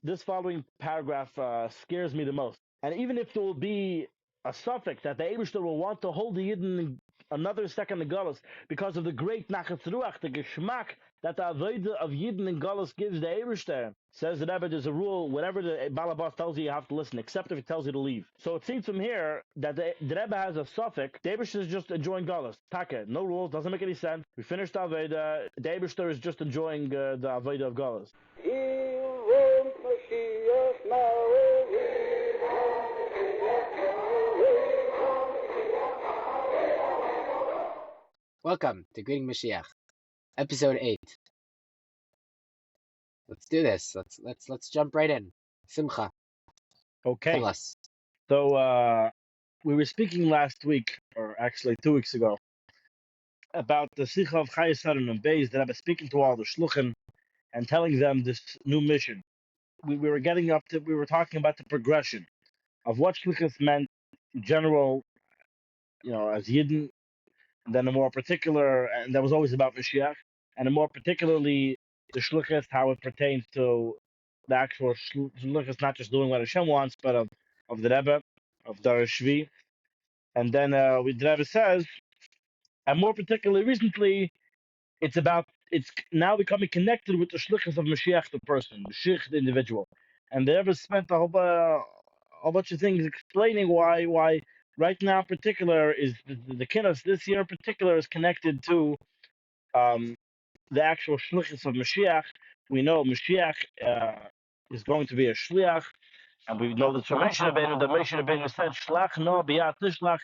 this following paragraph scares me the most. And even if there will be a suffix that the Eibishter will want to hold the Yidden another second in Galus because of the great Nachas Ruach, the Geschmack that the Avodah of Yidden in Galus gives the Eibishter. Says the Rebbe, there's a rule, whatever the Balabas tells you have to listen, except if it tells you to leave. So it seems from here that the Rebbe has a suffix. The Eibishter is just enjoying Galus. Taka, no rules, doesn't make any sense. We finished the Avodah. The Eibishter is just enjoying the Avodah of Galus. Welcome to Greeting Mashiach, episode 8. Let's do this. Let's jump right in. Simcha, Okay. tell us. So we were speaking last week, or actually 2 weeks ago, about the Sikha of Chayes Saran and Beis that I was speaking to all the Shluchim and telling them this new mission. We were talking about the progression of what Shluchis meant in general, as Yidden, and then a more particular, and that was always about Mashiach, and a more particularly the Shluchis, how it pertains to the actual Shluchis, not just doing what Hashem wants, but of the Rebbe, of Dar Shvi. And then the Rebbe says, and more particularly recently, it's now becoming connected with the shlichus of Mashiach, the person, Mashiach, the individual. And they ever spent a whole bunch of things explaining why right now in particular is the kinnos this year in particular is connected to the actual shlichus of Mashiach. We know Mashiach is going to be a shliach, and we know that Moshe Rabbeinu said, "Shlach no biyat tishlach,"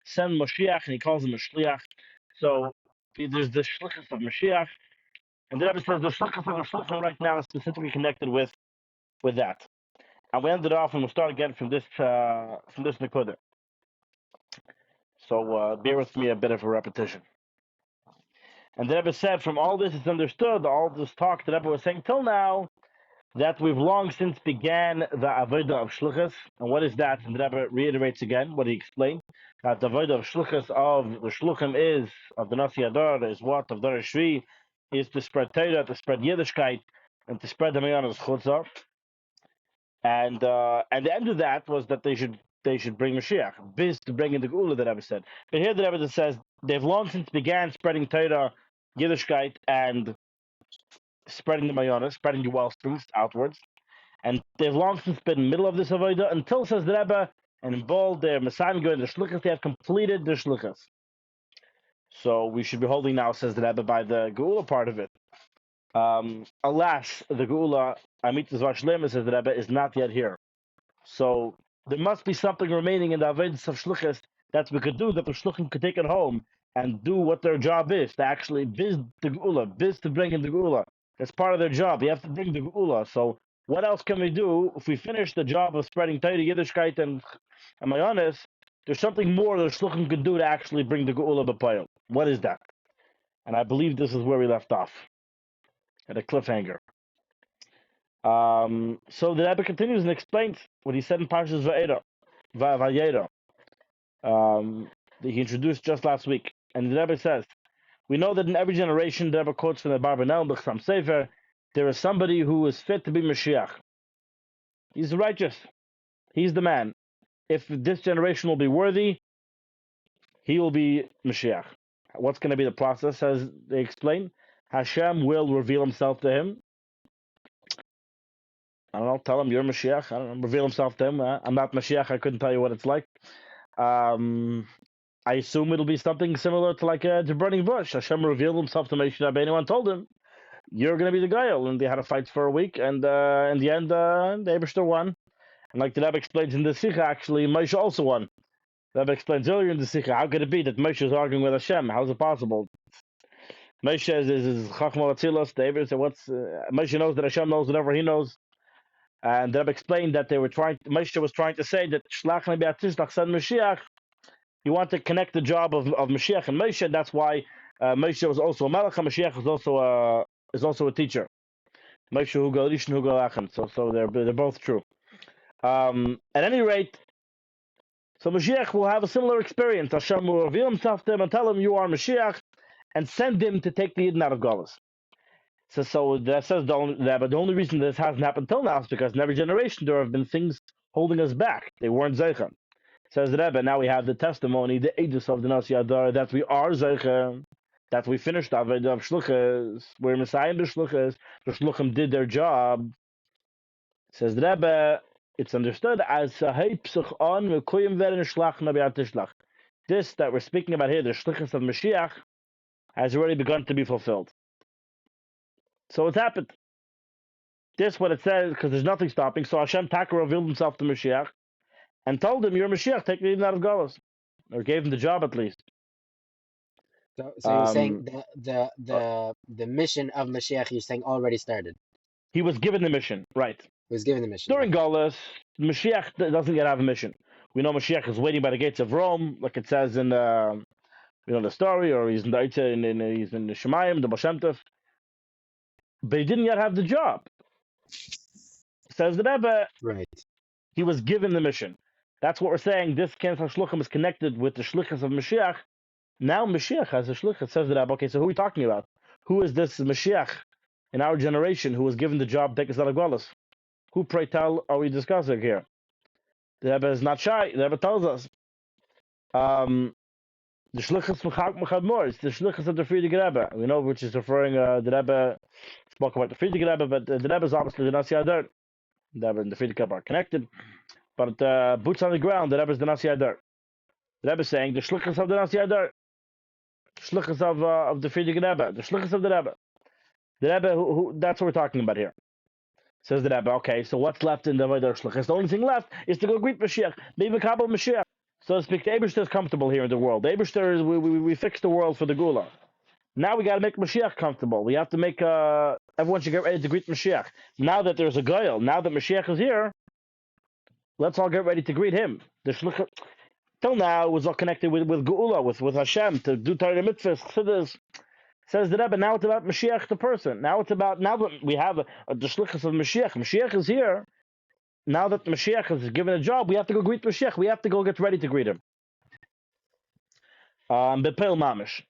send Mashiach, and he calls him a shliach. So there's the shlichus of Mashiach, and the Rebbe says the shlichus of the shlichim right now is specifically connected with that. And we ended off, and we'll start again from this nekuda. So bear with me a bit of a repetition. And the Rebbe said, from all this is understood, all this talk the Rebbe was saying till now, that we've long since began the avodah of shluchas. And what is that? And the Rebbe reiterates again what he explained. That the avodah of shluchas of the shluchim is, of the Nasi Adar, is what? Of Dar Shvi, is to spread Torah, to spread Yiddishkeit, and to spread the Mayanas Chutzah. And the end of that was that they should bring Mashiach, biz to bring in the Geula, the Rebbe said. But here the Rebbe says they've long since began spreading Torah, Yiddishkeit, and spreading the Mayanas, spreading the wellsprings outwards. And they've long since been in the middle of this avodah until, says the Rebbe, and in bold, their Messiah going the shluchas, they have completed their shluchas. So we should be holding now, says the Rebbe, by the Geula part of it. Alas, the Geula, Amitas Vashlema, says the Rebbe, is not yet here. So there must be something remaining in the avodah of shluchas that we could do, that the shluchim could take it home and do what their job is, to actually biz the Geula, biz to bring in the Geula. That's part of their job. You have to bring the Geula. So what else can we do if we finish the job of spreading Torah, Yiddishkeit, and Mayanis? There's something more that Shluchim could do to actually bring the Geula B'Payil. What is that? And I believe this is where we left off, at a cliffhanger. So the Rebbe continues and explains what he said in Parshas Vayera. That he introduced just last week. And the Rebbe says, we know that in every generation, the Rebbe quotes from the Barbanel, B'Chsam Sefer, there is somebody who is fit to be Mashiach. He's righteous. He's the man. If this generation will be worthy, he will be Mashiach. What's going to be the process, as they explain? Hashem will reveal himself to him. I don't know, tell him you're Mashiach. I don't know, reveal himself to him. I'm not Mashiach, I couldn't tell you what it's like. I assume it'll be something similar to like the burning bush. Hashem revealed himself to Moshe Rabbeinu and told him, you're going to be the guy. And they had a fight for a week, and in the end, the Eibishter won. And like the Rebbe explains in the Sikha, actually, Moshe also won. The Rebbe explains earlier in the Sikha, how could it be that Moshe is arguing with Hashem? How is it possible? Moshe is Chachma Atzilos. The Eibishter said, Moshe knows that Hashem knows whatever he knows. And the Rebbe explained that Moshe was trying to say that Shlach Nebi Atishlach send Mashiach. He wanted to connect the job of Mashiach and Moshe, and that's why Moshe was also a Melech, and Mashiach is also a teacher. Moshe Hugal Rishon Hugal Achem. So they're both true. At any rate, so Mashiach will have a similar experience. Hashem will reveal himself to him and tell him you are Mashiach, and send him to take the Yidden out of Galus. So that says but the only reason this hasn't happened till now is because in every generation there have been things holding us back. They weren't zeicha. Says the Rebbe, now we have the testimony, the aegis of the Nasi Adar, that we are zeicha, that we finished Avodah of Shluchas, we're Messiah B'Shluchas, the Shluchim did their job. Says the Rebbe, it's understood as Psuch on Mekuyim Veren Shlach Nabiat Tishlach. This that we're speaking about here, the Shluchas of Mashiach, has already begun to be fulfilled. So it's happened. This what it says, because there's nothing stopping. So Hashem Taka revealed himself to Mashiach and told him, "You're Mashiach, take me out of Galus," or gave him the job at least. So you're saying the mission of Mashiach, you're saying already started. He was given the mission, right? He was given the mission. During Galus, Mashiach doesn't yet have a mission. We know Mashiach is waiting by the gates of Rome, like it says in the story, or he's in the he's in the Shemayim, the Baal Shem Tov. But he didn't yet have the job. Says the Rebbe, right? He was given the mission. That's what we're saying. This Kenes HaShluchim is connected with the Shlichus of Mashiach. Now Mashiach has a Shlichus. Says the Rebbe, okay, so who are we talking about? Who is this Mashiach in our generation who was given the job to take us out of Galus? Who, pray tell, are we discussing here? The Rebbe is not shy. The Rebbe tells us. The Shlichus Mechad Mor, it's the Shlichus of the Frierdiker Rebbe. We know which is referring, the Rebbe spoke about the Frierdiker Rebbe, but the Rebbe is obviously the Nasi Adar. The Rebbe and the Frierdiker Rebbe are connected. But boots on the ground, the Rebbe is the Nasi Adar. The Rebbe is saying the Shlichus of the Nasi Adar. Shlichus of the Frierdiker Rebbe. The Shlichus of the Rebbe. The Rebbe, who that's what we're talking about here. Says the Rebbe, okay, so what's left in the Avodah Shlichus? The only thing left is to go greet Mashiach. Maybe Kabbalah Mashiach. So to speak, the Eibishter is comfortable here in the world. The Eibishter is, we fixed the world for the Gula. Now we got to make Mashiach comfortable. We have to make, everyone should get ready to greet Mashiach. Now that there's a Goyal, now that Mashiach is here, let's all get ready to greet him. The Shlichus, till now, it was all connected with Geula, with Hashem, to do Torah Mitzvahs, Chassidus. Says the Rebbe, now it's about Mashiach the person. Now it's about, now that we have the Shlichus of Mashiach. Mashiach is here. Now that Mashiach is given a job, we have to go greet Mashiach. We have to go get ready to greet him. Bepel Mamish.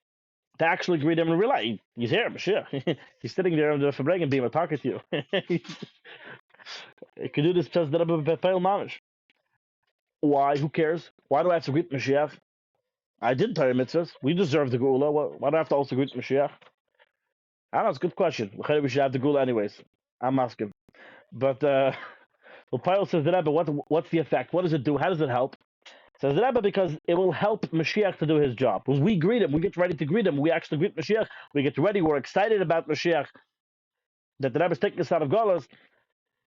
To actually greet him in real life. He's here, Mashiach. He's sitting there on the Fabregan beam talking to you. You can do this, says the Rebbe, Bepel Mamish. Why? Who cares? Why do I have to greet Mashiach? I did Torah mitzvahs. We deserve the Gula. Why do I have to also greet Mashiach? I don't know, it's a good question. We should have the Gula anyways. I'm asking. But, well, Paul says the Rebbe, what's the effect? What does it do? How does it help? Says the Rebbe, because it will help Mashiach to do his job. When we greet him, we get ready to greet him. We actually greet Mashiach. We get ready. We're excited about Mashiach. That the Rebbe is taking us out of Galus.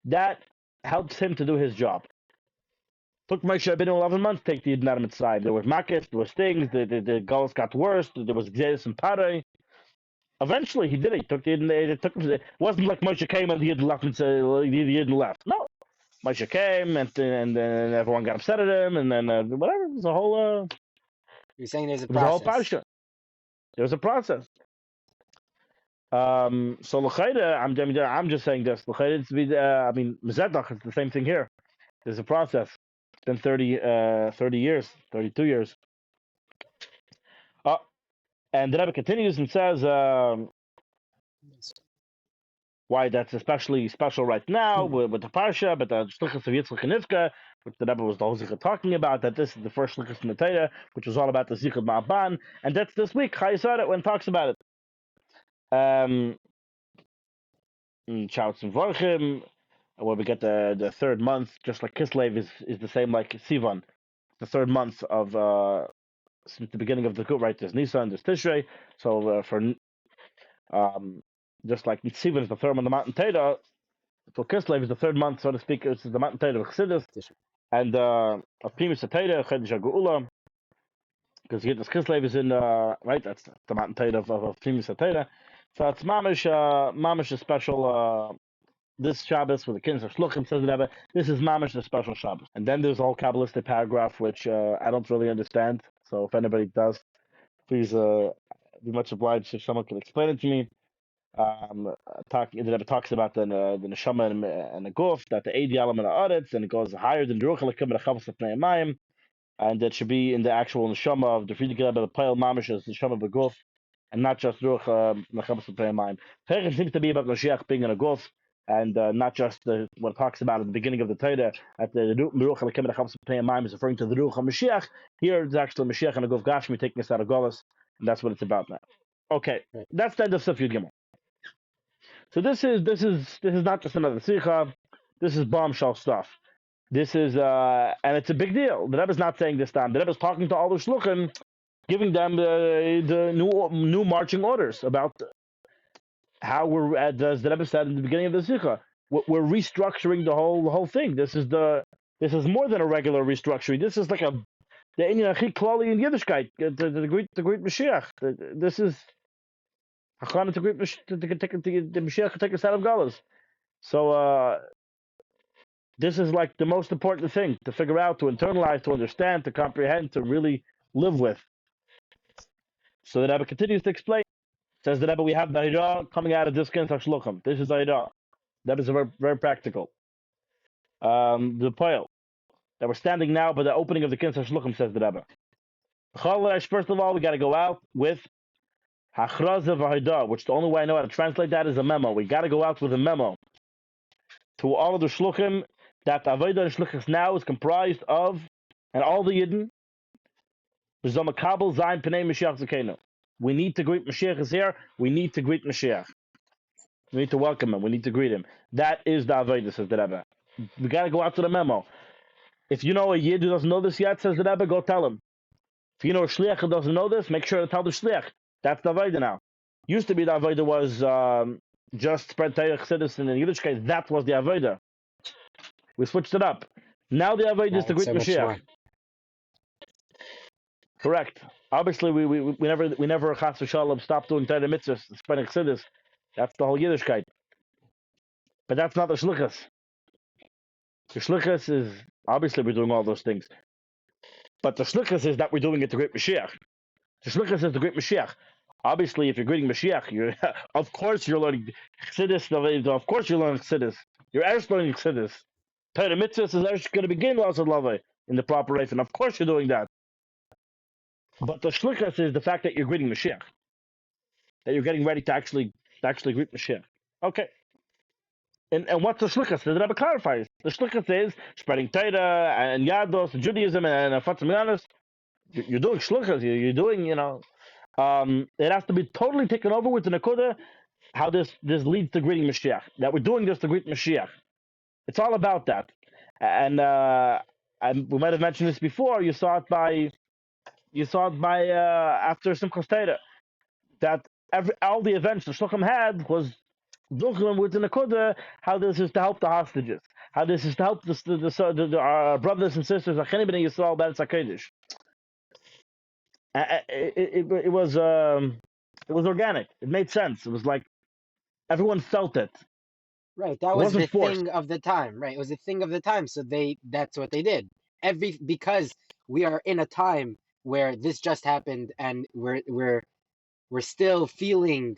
That helps him to do his job. Took Moshe Rabbeinu 11 months to take the Yidden out of Mitzrayim. There were makis, there were things, the Galus got worse, there was Gzeis and Parei. Eventually he did it. It wasn't like Moshe came and the Yidden left and said, the Yidden left. No. Moshe came and then everyone got upset at him and then whatever. It was a whole. You're saying there's a process. Whole parsha. There was a process. So l'chayda, I'm just saying this. L'chayda, it's Mezedach, it's the same thing here. There's a process. It's been 30 years, 32 years. And the Rebbe continues and says, why that's especially special right now with the Parsha, but the Shlichus of Yitzchak and Rivka, which the Rebbe was the whole Zichud talking about, that this is the first Shlichus in the Torah, which was all about the Zichud Ma'aban, and that's this week, Chai Yisrael, when it talks about it. In Shouts and Vorchim, where we get the third month, just like Kislev is the same like Sivan, the third month of since the beginning of the Kut, right? There's Nisan, there's Tishrei, so just like Sivan is the third month of the Mountain Torah, so Kislev is the third month, so to speak, it's the Mountain Torah of Chassidus, and of Primus Torah, Chedesh HaGeula, because Kislev is in right, that's the Mountain Torah of Primus Torah. So it's mamish a special this Shabbos with the Kins of Shluchim, says the Rebbe. This is mamish a special Shabbos. And then there's a whole Kabbalistic paragraph which I don't really understand. So if anybody does, please be much obliged if someone can explain it to me. The Rebbe talks about the neshama and the guf, that the Eidi element of aretz, and it goes higher than the ruach lekim and the chavos of mayim, and that should be in the actual neshama of the Frierdiker Rebbe, the pile mamish is the neshama of the guf. and not just Ruach Mechamas Mayim. Perek seems to be about Mashiach being in a guf, and not just what it talks about at the beginning of the Torah, at the Ruach Mechamas Mayim is referring to the Ruach HaMashiach. Here it's actually Mashiach and a guf Gashmi taking us out of Golas, and that's what it's about now. Okay, Right. that's the end of Sif Yud Gimel. So this is not just another Sikha. This is bombshell stuff. This is and it's a big deal. The Rebbe is not saying this time. The Rebbe is talking to all the shluchim, giving them the new marching orders about how we're, as the Rebbe said in the beginning of the Sikha, we're restructuring the whole thing. This is more than a regular restructuring. This is like the Inyan Achik Klali in Yiddishkeit, the great Mashiach. This is Hachana to great the Mashiach take us out of Galus. So this is like the most important thing to figure out, to internalize, to understand, to comprehend, to really live with. So the Rebbe continues to explain. Says the Rebbe, we have the Hira coming out of this Kinsach Shluchim. This is the Hira. That is very, very practical. The Poel that we're standing now by the opening of the Kinsach Shluchim, says the Rebbe. First of all, we got to go out with Hachraza v'Hida, which the only way I know how to translate that is a memo. We got to go out with a memo to all of the Shluchim that Avodah and Shluchis now is comprised of, and all the Yidden, B'Zomakabel Zayin Pnei Mashiach Zakenu. We need to greet Mashiach is here. We need to greet Mashiach. We need to welcome him. We need to greet him. That is the Avodah, says the Rebbe. We got to go out to the memo. If you know a Yid who doesn't know this yet, says the Rebbe, go tell him. If you know a Shliach who doesn't know this, make sure to tell the Shliach. That's the Avodah now. Used to be the Avodah was just spread Torah Chassidus in the Yiddishkeit. That was the Avodah. We switched it up. Now the Avodah is to greet Mashiach. Correct. Obviously, we never Chas v'Shalom stopped doing Torah mitzvahs, spreading Chassidus. That's the whole Yiddishkeit. But that's not the Shlichus. The Shlichus is, obviously we're doing all those things. But the Shlichus is that we're doing it to greet Mashiach. The Shlichus is the great Mashiach. Obviously, if you're greeting Mashiach, of course you're learning Chassidus. Of course you're learning Chassidus. You're Eresh learning Chassidus. Torah mitzvahs is Eresh going to begin Lasad Lavai in the proper way, and of course you're doing that. But the Shlichus is the fact that you're greeting Mashiach. That you're getting ready to actually greet Mashiach. Okay. And what's the Shlichus? The Rebbe clarifies. The Shlichus is spreading Torah and Yados and Judaism and Fatzim Yanos. You're doing Shlichus. You're doing, it has to be totally taken over with the Nakuda, how this leads to greeting Mashiach. That we're doing this to greet Mashiach. It's all about that. And we might have mentioned this before. You saw it by after Simchas Torah, that all the events the Shluchim had was Duchlim with the Nakuda, how this is to help the hostages, how this is to help our brothers and sisters, Acheni B'nai Yisrael Beretz HaKodesh. It was organic. It made sense. It was like everyone felt it. Right, that was the thing of the time. Right, it was a thing of the time. So that's what they did. Because we are in a time where this just happened, and we're still feeling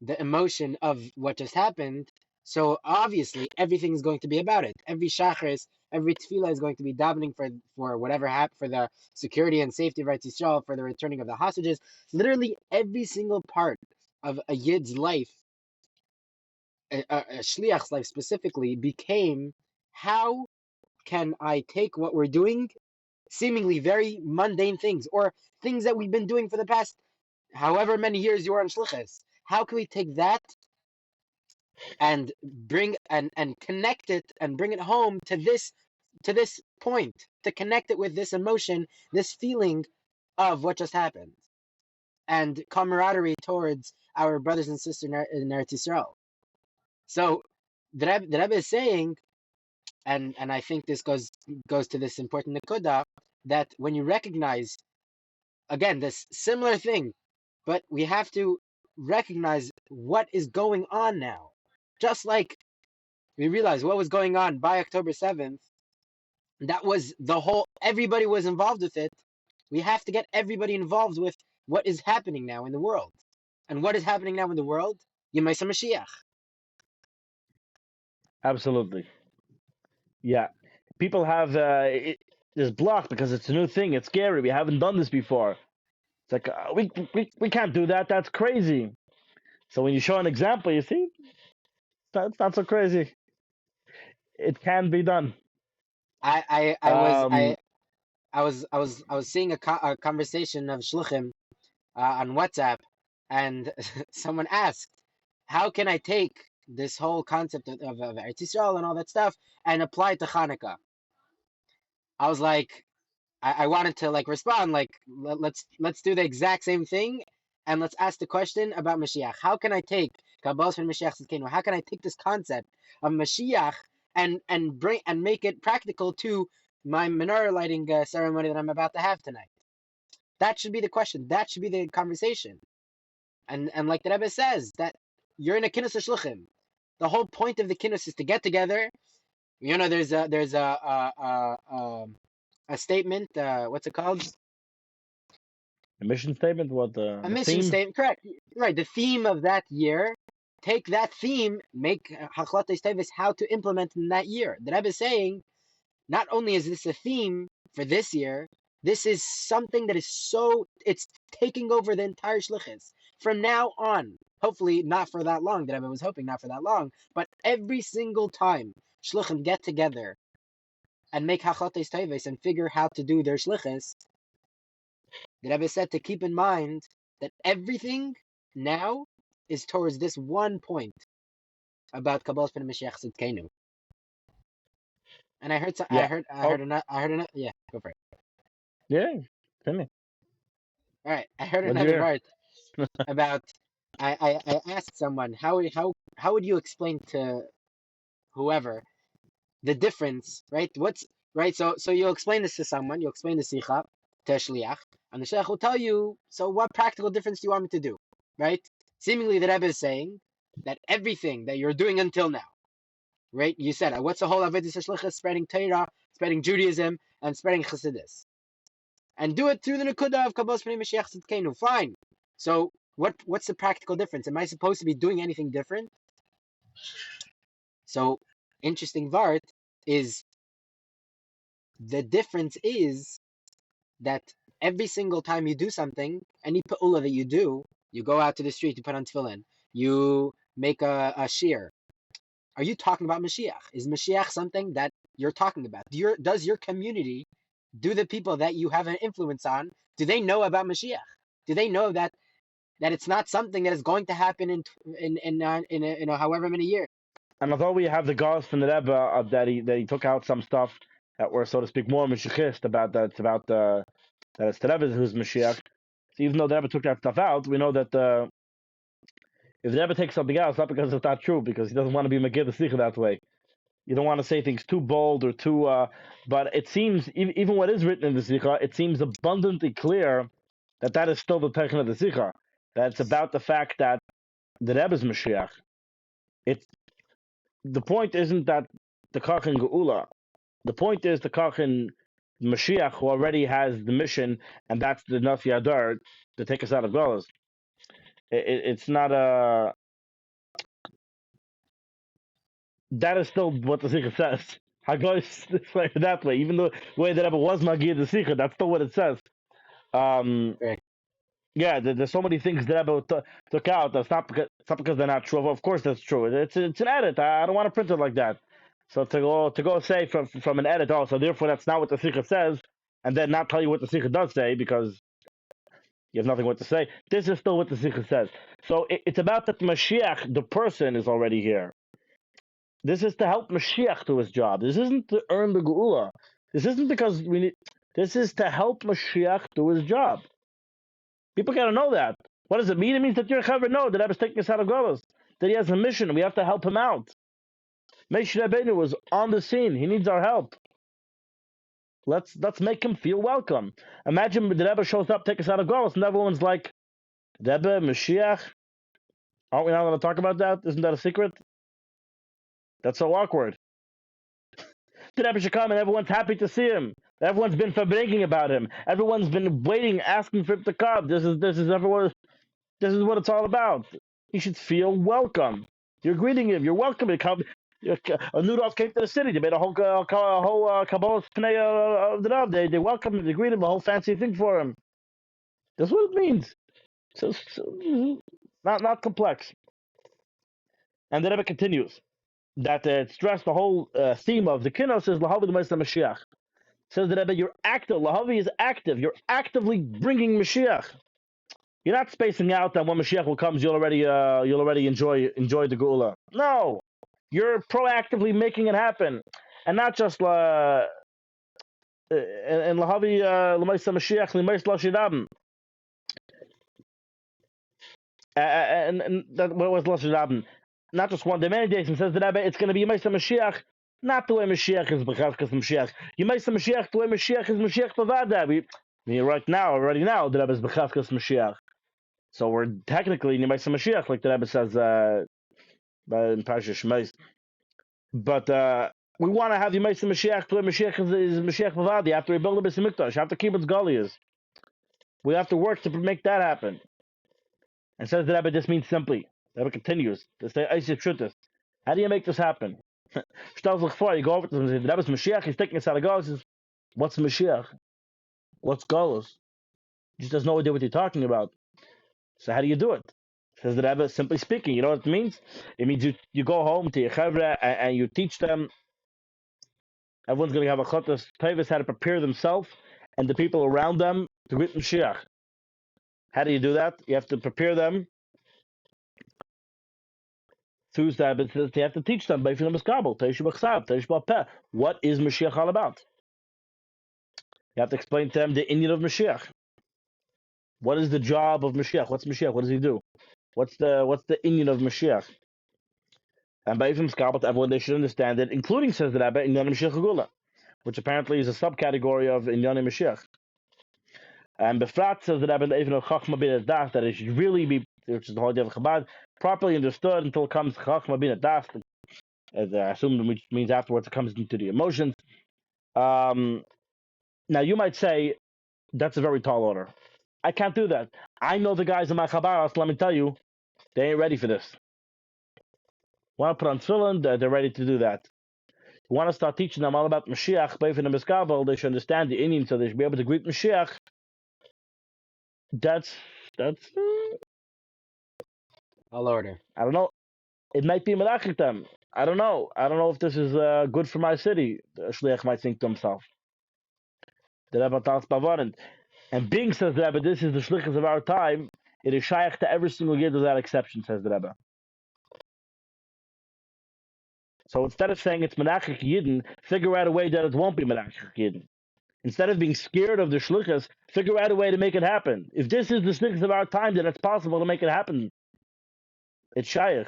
the emotion of what just happened. So obviously everything is going to be about it. Every shachris, every tefillah is going to be davening for whatever happened, for the security and safety of Eretz Yisrael, for the returning of the hostages. Literally every single part of a yid's life, a shliach's life specifically, became, how can I take what we're doing, seemingly very mundane things, or things that we've been doing for the past however many years you are in shlichus, how can we take that and bring and connect it and bring it home to this point, to connect it with this emotion, this feeling of what just happened, and camaraderie towards our brothers and sisters in Eretz Yisrael. So the Rebbe is saying, and I think this goes to this important nekuda, that when you recognize, again, this similar thing, but we have to recognize what is going on now. Just like we realized what was going on by October 7th, that was everybody was involved with it. We have to get everybody involved with what is happening now in the world. And what is happening now in the world? Yemei Mashiach. Absolutely. Yeah. People have this block because it's a new thing. It's scary. We haven't done this before. It's like we can't do that. That's crazy. So when you show an example, you see, that's not so crazy. It can be done. I I was Um, I I was seeing a conversation of shluchim on WhatsApp, and someone asked, "How can I take this whole concept of Eretz Yisrael and all that stuff and apply it to Hanukkah?" I was like, I wanted to like respond like let's do the exact same thing, and let's ask the question about Mashiach. How can I take Kabbalah from Mashiach Tzidkenu? How can I take this concept of Mashiach and bring and make it practical to my menorah lighting ceremony that I'm about to have tonight? That should be the question. That should be the conversation. And like the Rebbe says, that you're in a kinus shluchim. The whole point of the kinus is to get together. You know, there's a statement. What's it called? a mission statement. What A the mission theme? statement. Correct. Right. The theme of that year. Take that theme. Make hachlates tevis how to implement in that year. The Rebbe is saying, not only is this a theme for this year, this is something that is so it's taking over the entire shlichus from now on. Hopefully not for that long. That I was hoping not for that long, but every single time shlichim get together and make hachates teves and figure how to do their shlichus, the Rebbe said to keep in mind that everything now is towards this one point about Kabbalah Pnei Mashiach Tzidkenu. And I heard, Yeah. I heard another. Yeah, go for it. Yeah. Tell me. All right, I heard What do you another hear? part about. I asked someone how would you explain to whoever the difference, right? What's right? So you'll explain this to someone. You'll explain the sicha to a shliach, and the shliach will tell you. So what practical difference do you want me to do, right? Seemingly, the Rebbe is saying that everything that you're doing until now, right? You said what's the whole avodas shlichus? Spreading Torah, spreading Judaism, and spreading Chassidus, and do it through the Nakuda of Kabbalah Pnei Mashiach Tzidkenu. Fine. So what's the practical difference? Am I supposed to be doing anything different? So interesting Vart is the difference is that every single time you do something, any pa'ula that you do, you go out to the street, you put on tefillin, you make a shear. Are you talking about Mashiach? Is Mashiach something that you're talking about? Does your community, do the people that you have an influence on, do they know about Mashiach? Do they know that it's not something that is going to happen in however many years? And although we have the Gauss from the Rebbe that he took out some stuff that were, so to speak, more Mashiachist about that, it's about that it's the Rebbe who's Mashiach. So even though the Rebbe took that stuff out, we know that if the Rebbe takes something out, it's not because it's not true, because he doesn't want to be Megillah Sikha that way. You don't want to say things too bold or too. But it seems even what is written in the Sikha, it seems abundantly clear that that is still the Techn of the Sikha. That it's about the fact that the Rebbe is Mashiach. It's the point isn't that the Kachin Geula. The point is the Kachin Mashiach who already has the mission, and that's the Nasi Adar to take us out of Golas. It's not a. That is still what the Sikha says. Hagos explained it that way, even though the way that Rebbe was Magid the Sikha, that's still what it says. Um, Right. yeah, there's so many things that Rebbe took out. That's not because it's not because they're not true. Of course, that's true. It's an edit. I don't want to print it like that. So to go say from an edit also, therefore that's not what the Sikha says, and then not tell you what the Sikha does say because you have nothing what to say. This is still what the Sikha says. So it's about that Mashiach, the person, is already here. This is to help Mashiach do his job. This isn't to earn the Geula. This isn't because we need. This is to help Mashiach do his job. People got to know that. What does it mean? It means that you're chaver. No, that Rebbe's taking us out of Golos. That he has a mission. We have to help him out. Moshe Rabbeinu was on the scene. He needs our help. Let's make him feel welcome. Imagine the Rebbe shows up, take us out of Golos, and everyone's like, Rebbe, Mashiach. Aren't we not going to talk about that? Isn't that a secret? That's so awkward. The Rebbe should come and everyone's happy to see him. Everyone's been fabricating about him. Everyone's been waiting, asking for him to come. This is everyone. This is what it's all about. He should feel welcome. You're greeting him. You're welcome to come. A Nudov came to the city. They made a whole Kabbalah Pnei of the Rav. They welcomed him. They greeted him. A whole fancy thing for him. That's what it means. So not complex. And the Rebbe continues that stressed the whole theme of the Kinos is Lahavi the Meister Mashiach. Says the Rebbe, you're active. Lahavi is active. You're actively bringing Mashiach. You're not spacing out that when Mashiach will come, you'll already enjoy the Geula. No, you're proactively making it happen, and not just and Lahavi L'Meister Mashiach L'Meister Lashidabim. And that what was Lashidabim. Not just one day, many days. And says the Rebbe, it's going to be Meister Mashiach. Not the way Mashiach is B'chazkas Mashiach. You Meister Mashiach the way Mashiach is Mashiach B'vada. Already now, the Rebbe is B'chazkas Mashiach. So we're technically in Meister Mashiach, like the Rebbe says in Parashat Shmos. But we want to have the Meister Mashiach the way Mashiach is Mashiach B'vada. After we build the Beis Hamikdash, after Kibbutz Goliath, we have to work to make that happen. And says the Rebbe, this means simply. The Rebbe continues to say, Eisif Shutas. How do you make this happen? Stell sich vor, you go over to him and say, the Rebbe's Mashiach, he's taking us out of Galus. He says, what's Mashiach? What's Galus? He just doesn't know what you're talking about. So how do you do it? Says the Rebbe, simply speaking, you know what it means? It means you go home to your Chevra and you teach them. Everyone's going to have a Chotas Tevis how to prepare themselves and the people around them to greet Mashiach. How do you do that? You have to prepare them. Through that, it says you have to teach them. What is Mashiach all about? You have to explain to them the inyan of Mashiach. What is the job of Mashiach? What's Mashiach? What does he do? What's the inyan of Mashiach? And by everyone they should understand it, including, says the Rebbe, Inyan Mashiach Gula, which apparently is a subcategory of Inyan Mashiach. And Befrat, says the Rebbe, even Chachma bin Das, that it should really be, which is the whole idea of Chabad, properly understood until it comes Chachma bin Das, as I assume, which means afterwards it comes into the emotions. Now you might say that's a very tall order. I can't do that. I know the guys in my Chabad, let me tell you, they ain't ready for this. Want to put on tefillin, they're ready to do that. You want to start teaching them all about Mashiach, Beif and the Miskavel, they should understand the Indian, so they should be able to greet Mashiach. That's all order. I don't know. It might be Melachik them. I don't know. I don't know if this is good for my city. The Shliach might think to himself. The Rebbe talks Bavarant. And Bing says the Rebbe, this is the Shlichus of our time. It is shaykh to every single yid without exception, says the Rebbe. So instead of saying it's Menachik Yidden, figure out a way that it won't be Menachik Yidden. Instead of being scared of the Shlichus, figure out a way to make it happen. If this is the Shlichus of our time, then it's possible to make it happen. It's shaykh.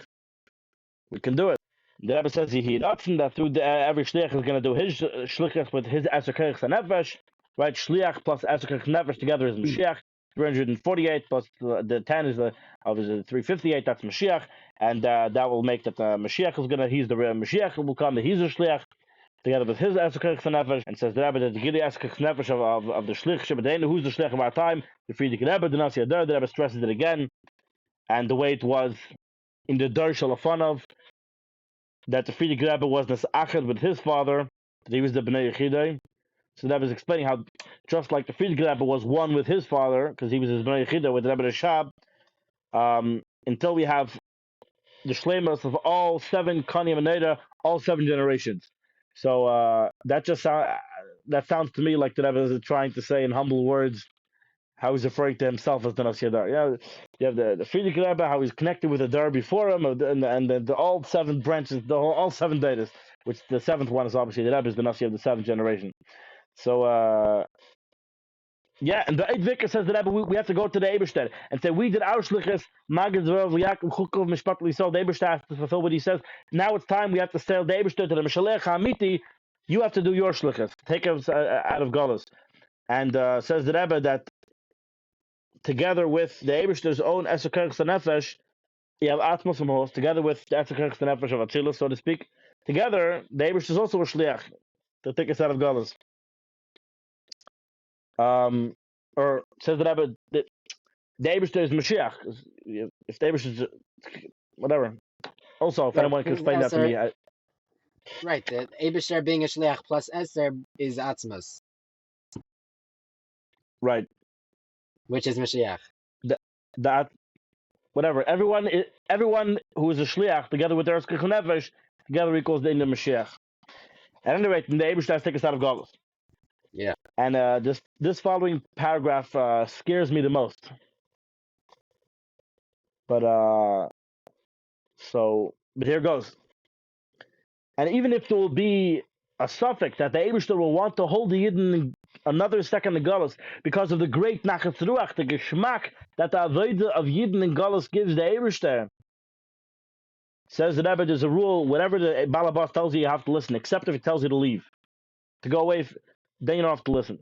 We can do it. The Rebbe says he option that through every shliach is going to do his shlichus with his Eser Kerich Nefesh, right? Shliach plus Eser Kerich Nefesh together is Mashiach. 348 plus the 10 is obviously 358. That's Mashiach, and that will make that Mashiach is he's the real Mashiach who will come. He's a shliach together with his Eser Kerich Nefesh, and says the Rebbe that the Gili Eser Kerich Nefesh of the shliach Shebedenu, who's the shliach of our time? The Friedrich Rebbe, the Nasi Adar. The Rebbe stresses it again, and the way it was in the Dar Shalafanov, that the Friedrich Rebbe was Nesachad with his father, that he was the Bnei Yechidei. So that was explaining how, just like the Friedrich Rebbe was one with his father, because he was his Bnei Yechidei with Rebbe Rashab, until we have the Shleimus of all 7 Kani and Neda, all 7 generations. So that sounds to me like the Rebbe is trying to say in humble words how he's referring to himself as the Nasi Adar. You have the Friedrich Rebbe, how he's connected with the Dar before him, and the all 7 branches, all 7 datas, which the 7th one is obviously the Rebbe is the Nasi of the 7th generation. So, and the Eid Vikar says the Rebbe, we have to go to the Eberstedt and say, we did our shlichus, Magid Zerov, Yaakov, Chukov, Mishpat Lisol, the Eberstedt has to fulfill what he says. Now it's time we have to sail the Eberstedt to the Mishalech HaAmiti. You have to do your shlichus. Take us out of Golos. And says the Rebbe that together with the Eberstedt's own Eser Kerich Nefesh, you have Atmos and Hos, together with the Eser Kerich Nefesh of Atzilus, so to speak. Together, the Eberstedt's is also a shliach to take us out of Golos. Or says the Rebbe that the Eberstedt's is Mashiach. If the Eberstedt's, whatever. Also, if anyone can explain that to me. Right, the Eberstedt's being a shliach plus Eser is Atzmos. Right. which is Mashiach. That whatever everyone who is a shliach together with their nefesh together equals the end of Mashiach. At any rate, the Eibishter take us out of Galus. Yeah. And this following paragraph scares me the most. But but here goes. And even if there will be a suffix that the Eibishter will want to hold the Yidden another second in Galus because of the great Nachas Ruach, the Geschmack that the Avodah of Yidden in Galus gives the Eibishter. Says the Rebbe, there's a rule, whatever the Balabas tells you, you have to listen, except if he tells you to leave. To go away, then you don't have to listen.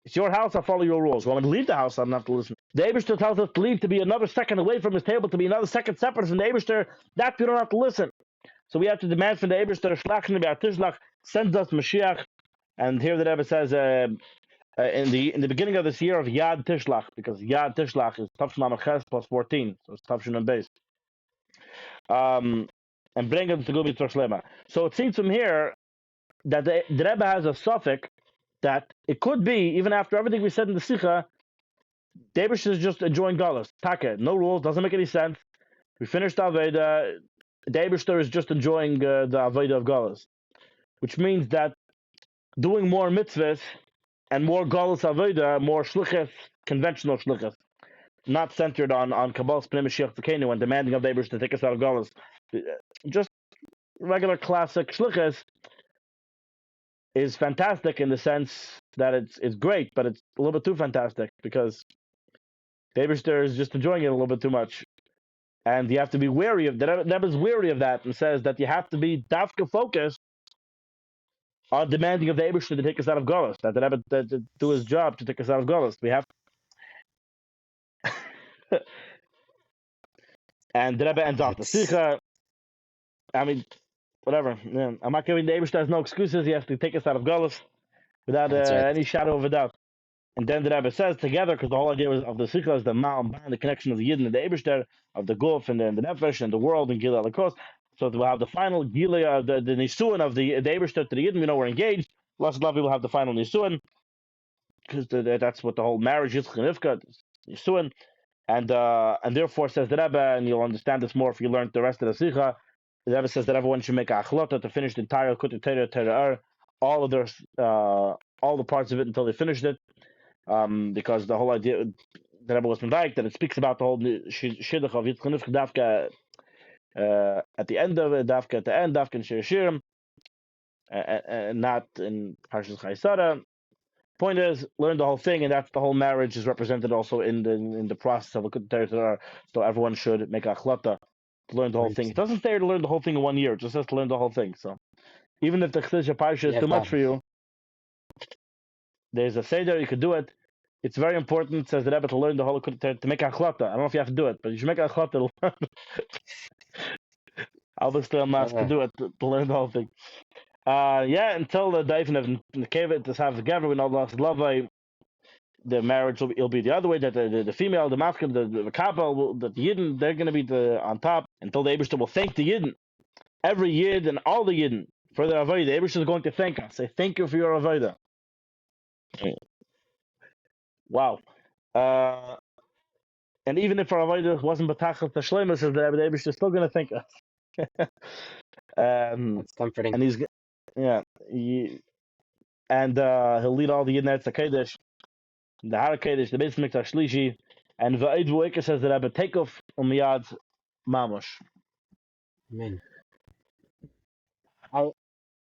It's your house, I'll follow your rules. Well, I'm going to leave the house, I don't have to listen. The Eibishter tells us to leave, to be another second away from his table, to be another second separate from the Eibishter. That we don't have to listen. So we have to demand from the Eibishter, Tishlach, sends us Mashiach. And here the Rebbe says, in the beginning of this year of Yad Tishlach, because Yad Tishlach is Tafshin Amaches plus 14, so it's Tafshin and base. And bring him to go be Shlema. So it seems from here that the Rebbe has a suffix that it could be, even after everything we said in the Sikha, the Eibishter is just enjoying Galus. Taka, no rules, doesn't make any sense. We finished Aveda. The Eibishter is just enjoying the Aveda of Galus, which means that doing more mitzvahs and more Galus Aveda, more shlichus, conventional shlichus, not centered on Kabbalah's Pnei Mashiach Tzidkeinu and demanding of the Eibishter to take us out of Galus. Just regular classic shlichus is fantastic in the sense that it's great, but it's a little bit too fantastic because the Eibishter is just enjoying it a little bit too much. And you have to be wary of that. Rebbe's wary of that and says that you have to be dafka focused on demanding of the Eibishter to take us out of Galus. That the Rebbe to do his job to take us out of Galus. We have and the Rebbe ends off the Sikha. I mean, whatever. Yeah. I'm not giving the Eibishter has no excuses. He has to take us out of Galus without any shadow of a doubt. And then the Rebbe says together, because the whole idea of the Sikha is the Ma'am, the connection of the Yidden and the Eibishter, of the Guf and the Nefesh and the world and Gila Lakos. So we'll have the final Gila, the Nisuan of the Eibishter to the Yidden. We know we're engaged. Lots of people have the final Nisuan, because that's what the whole marriage is, Chanivka, Nisuan. And therefore, says the Rebbe, and you'll understand this more if you learn the rest of the Sikha, the Rebbe says that everyone should make a achlota to finish the entire Kutei Torah, all the parts of it until they finished it. Because the whole idea that Rebbe was like that it speaks about the whole shidduch of Yitzchak Dafka at the end of it, Dafka at the end, Dafka in Shir Shirim, and not in Parshas Chaisara. Point is, learn the whole thing, and that's the whole marriage is represented also in the process of a good Torah. So everyone should make a achlata to learn the whole thing. It doesn't say to learn the whole thing in 1 year; it just says to learn the whole thing. So even if the Chesed Parsha is too much for you, there's a seder, you could do it. It's very important, says the Rebbe, to learn the whole to make a achlata. I don't know if you have to do it, but you should make a achlata. I'll be still mask to do it to learn the whole thing. Until the Daven of the Kevet to have together with all the love, the marriage will be the other way. That the female, the masculine, the couple, the Yidden, they're going to be on top until the Eibishter will thank the Yidden, every Yid and all the Yidden for their avodah. The Eibishter is going to thank us. Say thank you for your avodah. Wow. And even if our avodah wasn't betachas the shleimus, the Eibishter is still going to thank us. That's comforting. And he'll lead all the Yidden Eretz HaKodesh, the Har HaKodesh, the Beis Mikdash Shlishi, and Va'id Vu'eka says that Rebbe take off Miyad Mamosh. Amen.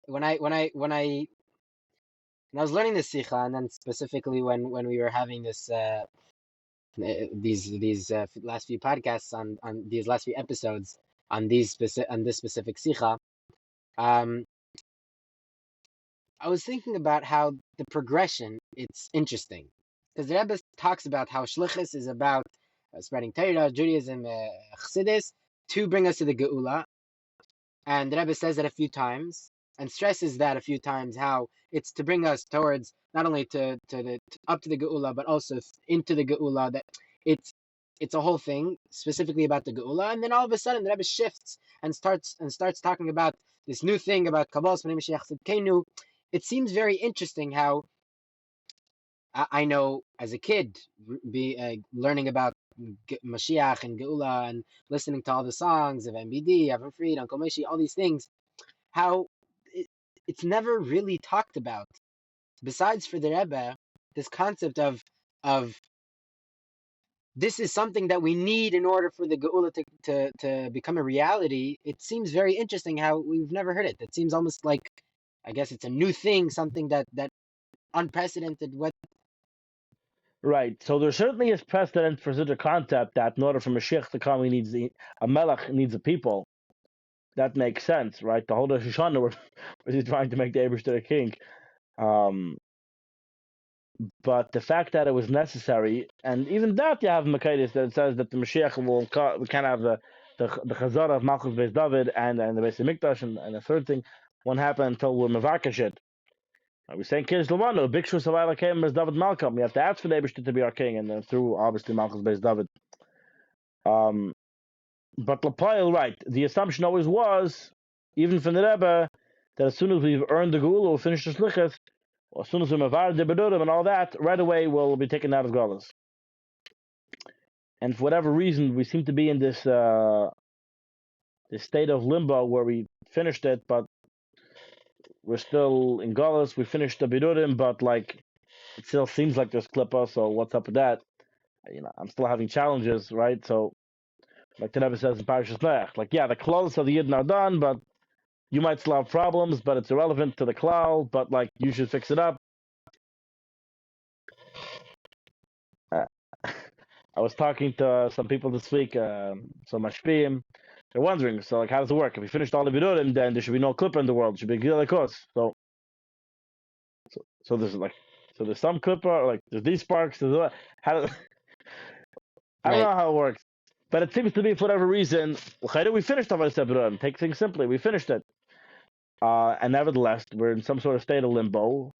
When I was learning the Sikha, and then specifically when we were having this these last few podcasts on these last few episodes on this specific Sikha, I was thinking about how the progression, it's interesting. Because the Rebbe talks about how Shlichus is about spreading Torah, Judaism, Chassidus, to bring us to the Geula. And the Rebbe says that a few times, and stresses that a few times, how it's to bring us towards, not only up to the Geula, but also into the Geula, that it's a whole thing, specifically about the Geula. And then all of a sudden, the Rebbe shifts and starts talking about this new thing about Kabbalah's Pnei Mashiach Tzidkeinu. It seems very interesting how I know as a kid, learning about Mashiach and Geula and listening to all the songs of MBD, Avram Fried, Uncle Mishi, all these things, how it, it's never really talked about. Besides for the Rebbe, this concept of this is something that we need in order for the Geula to become a reality. It seems very interesting how we've never heard it. It seems almost like, I guess it's a new thing, something that unprecedented. What? Right. So there certainly is precedent for such a concept that in order for Mashiach to come, he needs a melech needs a people. That makes sense, right? The whole Rosh Hashanah was he's trying to make the Eibishter a king. Um, but the fact that it was necessary, and even that you have Makaitis that it says that the Mashiach we can't have the Chazara of Malchus Beis David and the Beis Hamikdash and the third thing won't happen until we're Mevakash it. We're saying Kiddush Levanu, Big Shu Savayla came as David Malcolm. We have to ask for the Eibishter to be our king, and then through obviously Malchus Beis David. But Lapayel, right? The assumption always was, even from the Rebbe, that as soon as we've earned the Gula, we'll finish the Shlichus, as soon as we mavar the Bedurim and all that, right away we'll be taken out of Golas. And for whatever reason, we seem to be in this this state of limbo where we finished it, but we're still in Golas. We finished the Bedurim, but like it still seems like there's Klippa. So what's up with that? I'm still having challenges, right? So like the Rebbe says in Parashas Noach, like yeah, the clothes of the Yidden are done, but you might still have problems, but it's irrelevant to the cloud. But like you should fix it up. Uh, I was talking to some people this week, some mashpiyim. They're wondering, so like, how does it work? If we finished all the vidurim, then there should be no clipper in the world. It should be Gilei Kos. So there's like, so there's some clipper, like there's these sparks. There's how? I don't Right. know how it works, but it seems to be for whatever reason. We finished all our vidurim. Take things simply, we finished it. And nevertheless, we're in some sort of state of limbo.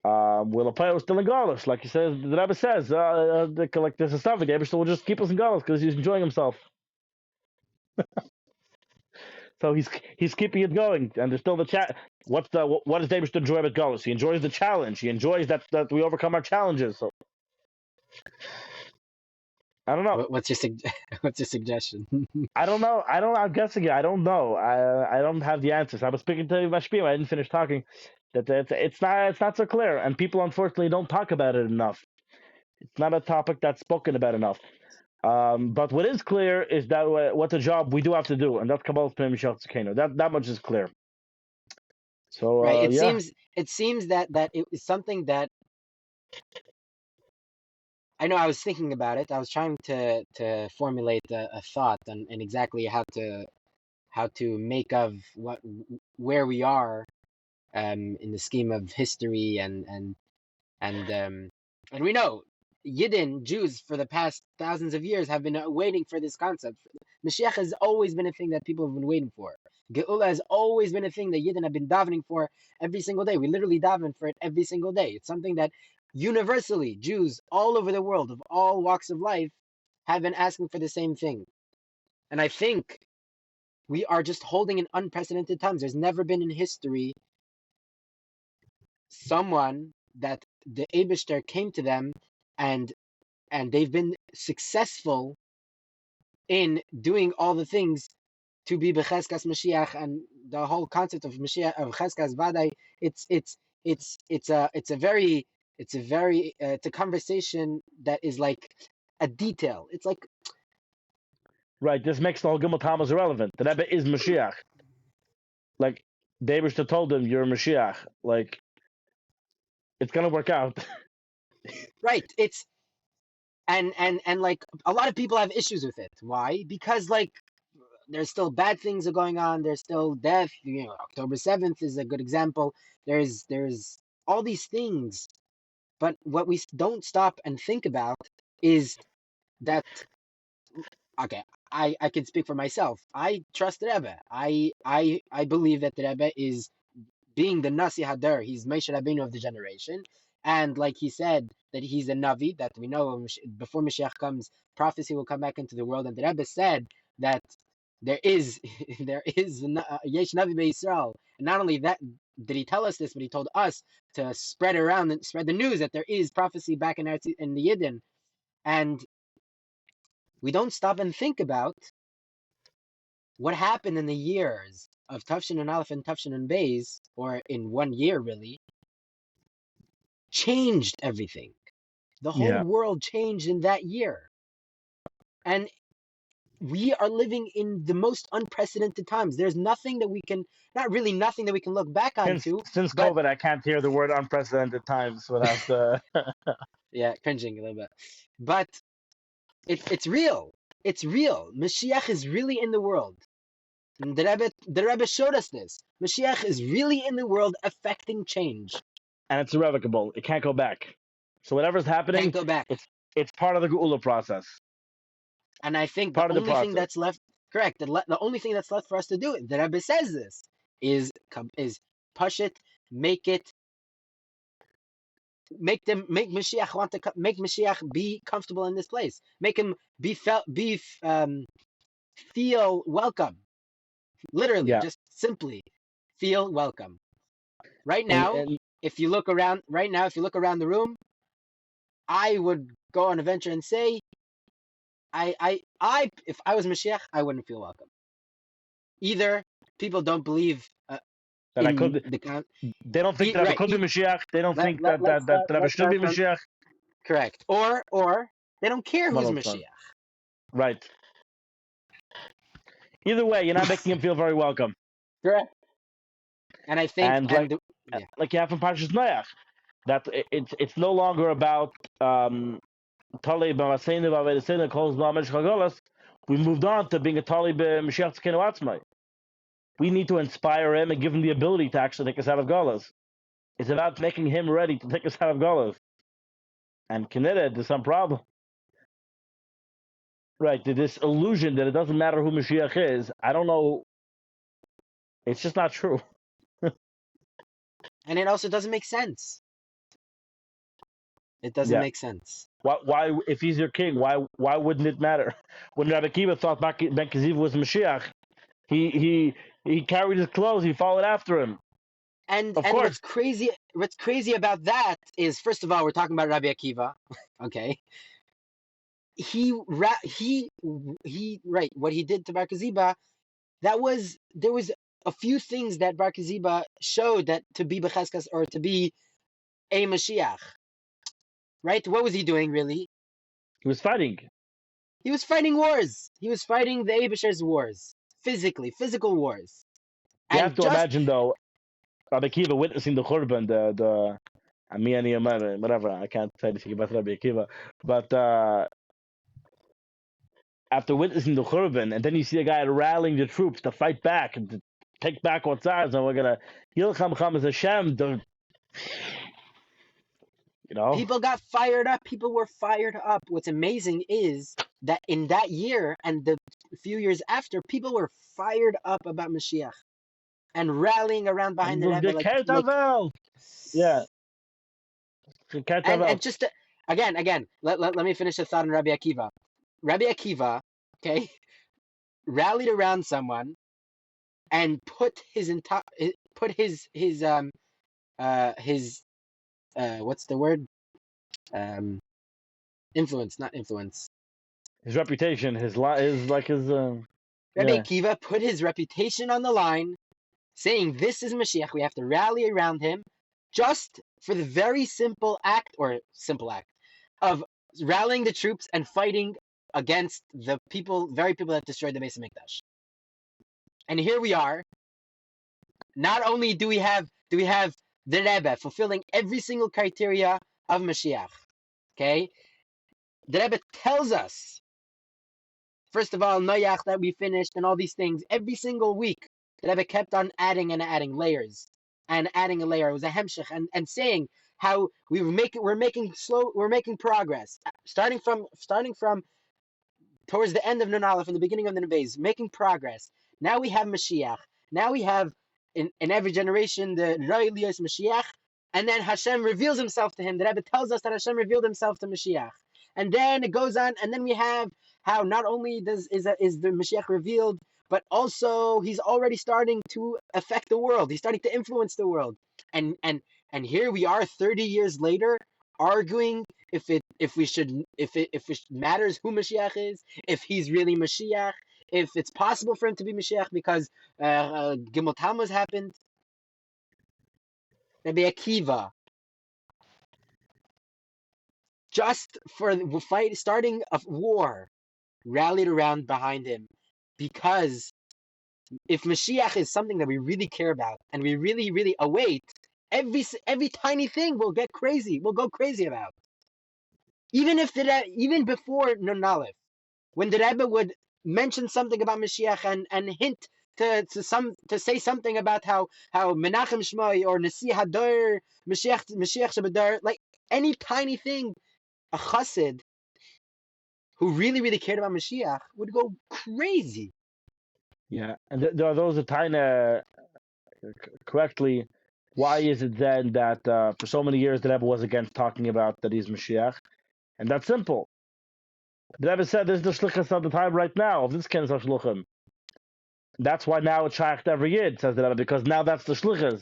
Will Apaya was still in Garlish, like he says, the Rebbe says, like there's a stuff, the Rebbe will just keep us in Garlish because he's enjoying himself. So he's keeping it going, and there's still the chat. What does David enjoy about Garlish? He enjoys the challenge. He enjoys that we overcome our challenges. So I don't know. What's your what's your suggestion? I don't know. I'm guessing it. I don't know. I don't have the answers. I was speaking to Mashpim. I didn't finish talking. That it's not so clear, and people unfortunately don't talk about it enough. It's not a topic that's spoken about enough. But what is clear is that what the job we do have to do, and that's Kabbalah's Pnei Mishach Tzekenu. That much is clear. So Right. yeah. It seems that it was something that I know. I was thinking about it. I was trying to formulate a thought and exactly how to make of where we are in the scheme of history and we know Yidden Jews for the past thousands of years have been waiting for this concept. Mashiach has always been a thing that people have been waiting for. Geula has always been a thing that Yidden have been davening for every single day. We literally daven for it every single day. It's something that universally Jews all over the world of all walks of life have been asking for the same thing. And I think we are just holding in unprecedented times. There's never been in history someone that the Abishter came to them and they've been successful in doing all the things to be Becheskas Mashiach, and the whole concept of Mashiach of Cheskas Vadai. It's a conversation that is like a detail. It's like Right. This makes the whole Gimel Tammuz irrelevant. The Rebbe is Mashiach. Like David told him, "You're a Mashiach." Like it's gonna work out. right. It's and like a lot of people have issues with it. Why? Because like there's still bad things are going on. There's still death. October 7th is a good example. There's all these things, but what we don't stop and think about is that okay. I can speak for myself. I trust the Rebbe. I believe that the Rebbe is being the Nasi Hadar. He's Moshe Rabbeinu of the generation, and like he said that he's a Navi. That we know before Mashiach comes, prophecy will come back into the world. And the Rebbe said that there is Yesh Navi Be'Yisrael, not only that did he tell us this, but he told us to spread around and spread the news that there is prophecy back in the Yidden. And we don't stop and think about what happened in the years of Tafshin and Aleph and Tafshin and Beis, or in 1 year really, changed everything. The whole world changed in that year. And we are living in the most unprecedented times. There's nothing that we can, not really nothing that we can look back onto. Since COVID, I can't hear the word unprecedented times without yeah, cringing a little bit. But it's real. It's real. Mashiach is really in the world. And the Rebbe showed us this. Mashiach is really in the world affecting change. And it's irrevocable. It can't go back. So whatever's happening, can't go back. It's part of the Geula process. And I think the only thing that's left, correct, the only thing that's left for us to do, the Rebbe says this, is push it, make Mashiach want to make Mashiach be comfortable in this place, make him feel welcome, literally, just simply feel welcome. Right now, if you look around the room, I would go on a venture and say, if I was Mashiach, I wouldn't feel welcome. Either people don't believe they don't think that Rebbe could be Mashiach. They don't think that Rebbe should be Mashiach. Correct. Or they don't care who's Mashiach. Right. Either way, you're not making him feel very welcome. Correct. And I think, like you have from Parshas Noach, that it's no longer about we moved on to being a Tali b'Mashiach Tzidkeinu Atzmai. We need to inspire him and give him the ability to actually take us out of Golas. It's about making him ready to take us out of Golas. And Kineda, there's some problem. Right, this illusion that it doesn't matter who Mashiach is, I don't know. It's just not true. And it also doesn't make sense. It doesn't make sense. Why, if he's your king, why wouldn't it matter? When Rabbi Akiva thought Ben Kiziv was Mashiach, he carried his clothes, he followed after him. And what's crazy about that is, first of all, we're talking about Rabbi Akiva, okay? What he did to Bar Koziba, there was a few things that Bar Koziba showed that to be Becheskas or to be a Mashiach. Right? What was he doing, really? He was fighting. He was fighting wars. He was fighting the Eibusher's wars. Physical wars. You have to imagine, though, Rabbi Akiva witnessing the Churban, the Amiyani Amar, whatever. I can't say anything about Rabbi Akiva. But after witnessing the Churban, and then you see a guy rallying the troops to fight back and to take back what's ours, and we're going to Yilcham Cham as Hashem. People got fired up. People were fired up. What's amazing is that in that year and the few years after, people were fired up about Mashiach and rallying around behind the Rebbe. And just again, let me finish the thought on Rabbi Akiva. Rabbi Akiva, okay, rallied around someone and put his what's the word? Influence, not influence. His reputation, Rabbi Akiva put his reputation on the line, saying this is Mashiach. We have to rally around him, just for the very simple act of rallying the troops and fighting against the very people that destroyed the Beis Hamikdash. And here we are. Not only do we have the Rebbe fulfilling every single criteria of Mashiach, okay? The Rebbe tells us, first of all, Noach that we finished and all these things, every single week, the Rebbe kept on adding layers and adding a layer. It was a hemshech and saying how we're making progress, starting from towards the end of Nun Aleph and the beginning of the Nun Beis, making progress. Now we have Mashiach. Now we have in every generation the Roi Lios Mashiach, and then Hashem reveals himself to him. The Rebbe tells us that Hashem revealed himself to Mashiach. And then it goes on, and then we have how not only is the Mashiach revealed, but also he's already starting to affect the world. He's starting to influence the world. And here we are 30 years later arguing if it matters who Mashiach is, if he's really Mashiach, if it's possible for him to be Mashiach because Gimel Tammuz happened. Rabbi Akiva, just for starting a war, rallied around behind him, because if Mashiach is something that we really care about and we really, really await, every tiny thing we'll go crazy about. Even before Nun Aleph, when the Rebbe would mention something about Mashiach and hint to say something about how Menachem Shmoi or Nasi Hador Mashiach Shabadar, like any tiny thing, a chassid who really, really cared about Mashiach would go crazy. Yeah, and there are those that kind of correctly. Why is it then that for so many years the Rebbe was against talking about that he's Mashiach? And that's simple. The Rebbe said this is the shlichus of the time right now of this kind of shluchim. That's why now it's shaykh every yid, says the Rebbe, because now that's the shlichus.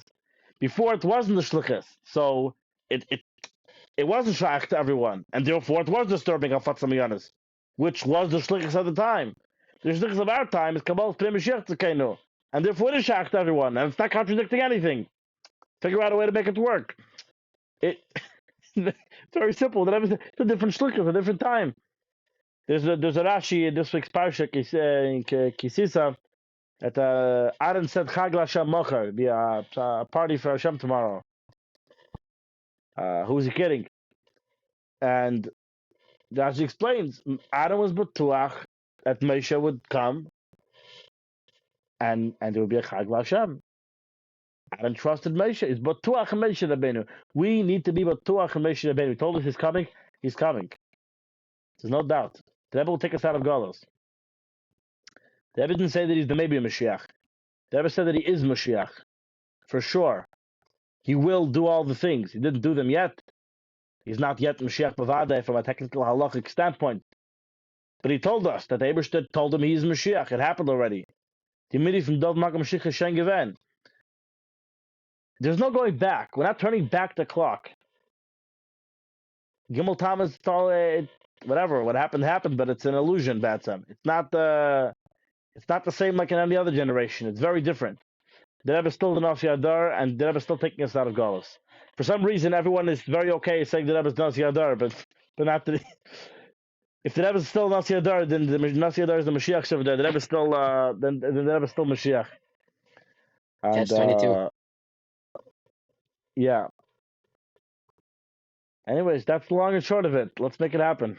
Before it wasn't the shlichus, so it wasn't shaykh to everyone, and therefore it was disturbing of Fatzamiyanis, which was the shlichus of the time. The shlichus of our time is Kabbalah Pnei Mashiach Tzekenu, and therefore it is shaykh to everyone, and it's not contradicting anything. Figure out a way to make it work. It's very simple. It's a different shlichus, a different time. There's a Rashi in this week's parsha in Kisisa that Aaron said Chag LaHashem Mocher, be a party for Hashem tomorrow. Who's he kidding? And Rashi explains Aaron was batuach that Moshe would come and there would be a Chag LaHashem. Aaron trusted Moshe. He's batuach and Moshe Rabbeinu. We need to be batuach and Moshe Rabbeinu. We told us he's coming. He's coming. There's no doubt. The Rebbe will take us out of Golos. The Rebbe didn't say that he's the maybe Mashiach. The Rebbe said that he is Mashiach. For sure. He will do all the things. He didn't do them yet. He's not yet Mashiach Bavadeh from a technical halachic standpoint. But he told us that Eberstedt told him he's Mashiach. It happened already. The midi from Dov Makam Mashiach Shen Geven. There's no going back. We're not turning back the clock. Gimel Tammuz, whatever. What happened, but it's an illusion, Batsam. It's not the same like in any other generation. It's very different. The Rebbe is still the Nasi Adar, and the Rebbe is still taking us out of Golos. For some reason, everyone is very okay saying the Rebbe is Nasi Adar, but not the. If the Rebbe is still Nasi Adar, then the Nasi Adar is the Mashiach Shavadar. The Rebbe is still then the Rebbe is still Mashiach. Catch 22. Yeah. Anyways, that's the long and short of it. Let's make it happen.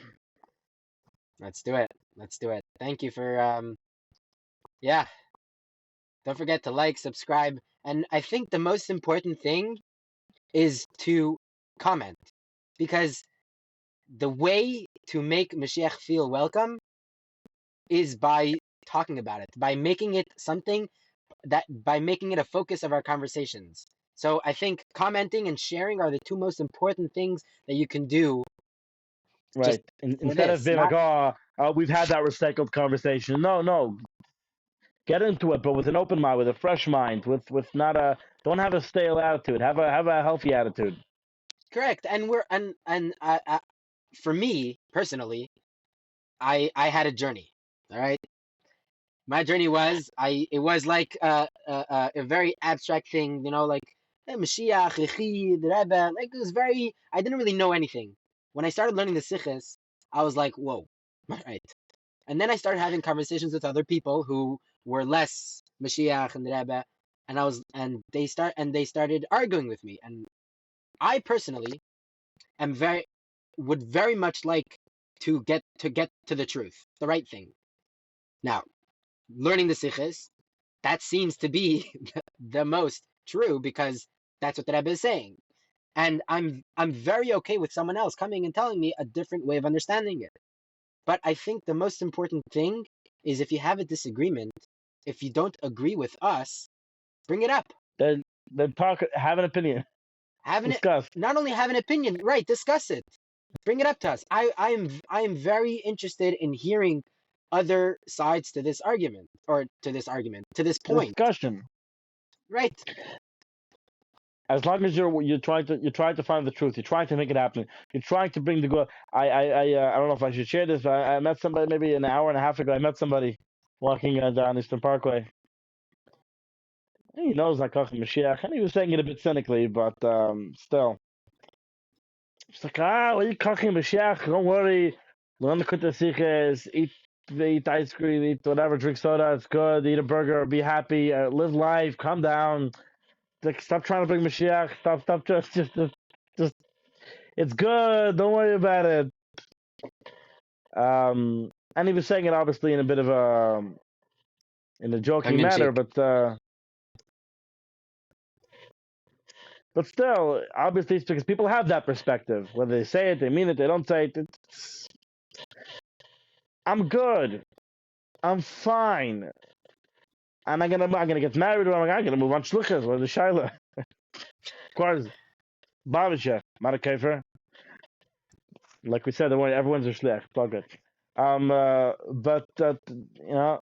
Let's do it. Thank you for yeah. Don't forget to like, subscribe, and I think the most important thing is to comment, because the way to make Mashiach feel welcome is by talking about it, by making it a focus of our conversations. So I think commenting and sharing are the two most important things that you can do. Right. Instead of being like, we've had that recycled conversation. No. Get into it, but with an open mind, with a fresh mind, with don't have a stale attitude. Have a healthy attitude. Correct. And for me personally, I had a journey. All right. My journey was like a very abstract thing, like Mashiach, the Rebbe. Like it was very. I didn't really know anything. When I started learning the Sichos, I was like, whoa, right. And then I started having conversations with other people who were less Mashiach and the Rebbe, and they started arguing with me. And I personally would very much like to get to the truth, the right thing. Now, learning the Sichos, that seems to be the most true because that's what the Rebbe is saying. And I'm very okay with someone else coming and telling me a different way of understanding it. But I think the most important thing is if you have a disagreement, if you don't agree with us, bring it up. Then talk, have an opinion. Discuss. Not only have an opinion, right, discuss it. Bring it up to us. I am very interested in hearing other sides to this argument, to this point. Discussion. Right. As long as you're trying to find the truth, you're trying to make it happen. You're trying to bring the good. I don't know if I should share this. But I met somebody maybe an hour and a half ago. I met somebody walking down Eastern Parkway. He knows like Mashiach, and he was saying it a bit cynically, but still. It's like, what are you talking Mashiach? Don't worry. Learn the Siches, eat ice cream, eat whatever, drink soda, it's good, eat a burger, be happy, live life, calm down. Like, stop trying to bring Mashiach, stop just it's good, don't worry about it. And he was saying it obviously in a bit of in a joking manner, but still, obviously it's because people have that perspective. Whether they say it, they mean it, they don't say it. I'm good. I'm fine. And I'm gonna get married, or I'm gonna move on shluchas or the shaila. Of course, Babisha, Marakafer. Like we said, don't worry, everyone's a shliach. It's all good. But you know,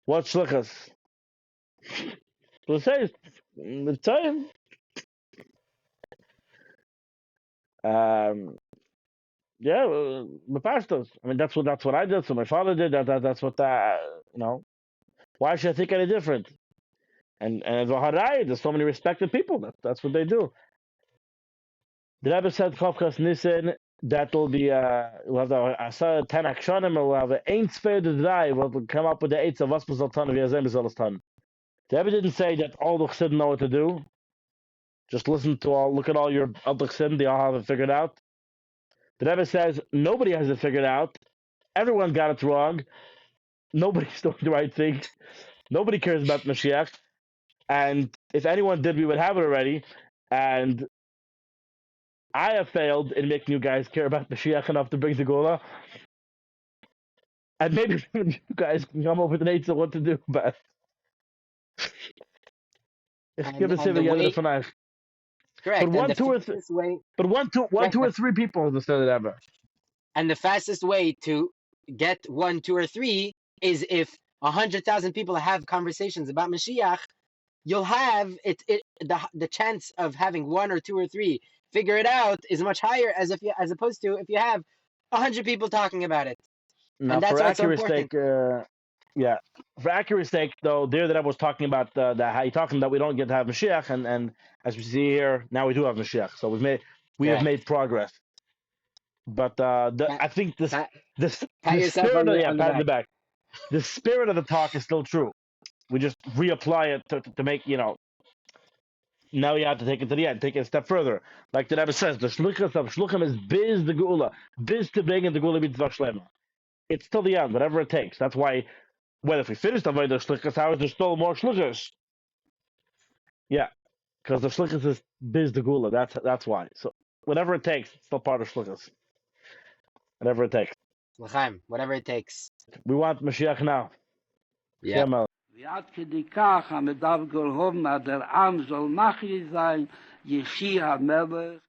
what shluchas? We'll say the time. Yeah, the pastors. I mean, that's what I did. So my father did. That's what you know. Why should I think any different? And Vaharai, there's so many respected people. That's what they do. The Rebbe said Chavkas Nissen that will be we'll have the 10 akshonim, we'll have an ein tzvei the drai, we'll come up with the eight of was ton of yazem is ton. The Rebbe didn't say that all the chassidim know what to do. Just look at all your other chassidim, they all have it figured out. The Rebbe says nobody has it figured out. Everyone got it wrong. Nobody's doing the right thing. Nobody cares about Mashiach. And if anyone did, we would have it already. And I have failed in making you guys care about Mashiach enough to bring the Gola. And maybe you guys can come up with an answer what to do about it. Correct. But one, two, or three people understand it ever. And the fastest way to get 1, 2, or 3 is if 100,000 people have conversations about Mashiach. You'll have the chance of having 1 or 2 or 3 figure it out is much higher as opposed to if you have 100 people talking about it. Now, and that's for accuracy sake, for accuracy sake, though, that I was talking about how you talking that we don't get to have Mashiach, and as we see here, now we do have Mashiach, so we have made progress. But I think the spirit of the spirit of the talk is still true. We just reapply it to make Now you have to take it to the end, take it a step further. Like the Rebbe says, the shluchas of shluchim is biz the geula, biz to bring in the geula mitzvah shlema. It's till the end, whatever it takes. That's why, if we finish the shluchas, how is there still more shluchas? Yeah, because the shluchas is biz the geula. That's why. So whatever it takes, it's still part of shluchas. Whatever it takes. L'chaim, whatever it takes. We want Mashiach now. Yeah. ועד כדי כך המדב גולהוב מהדר עם זול מחי זין יחי המלך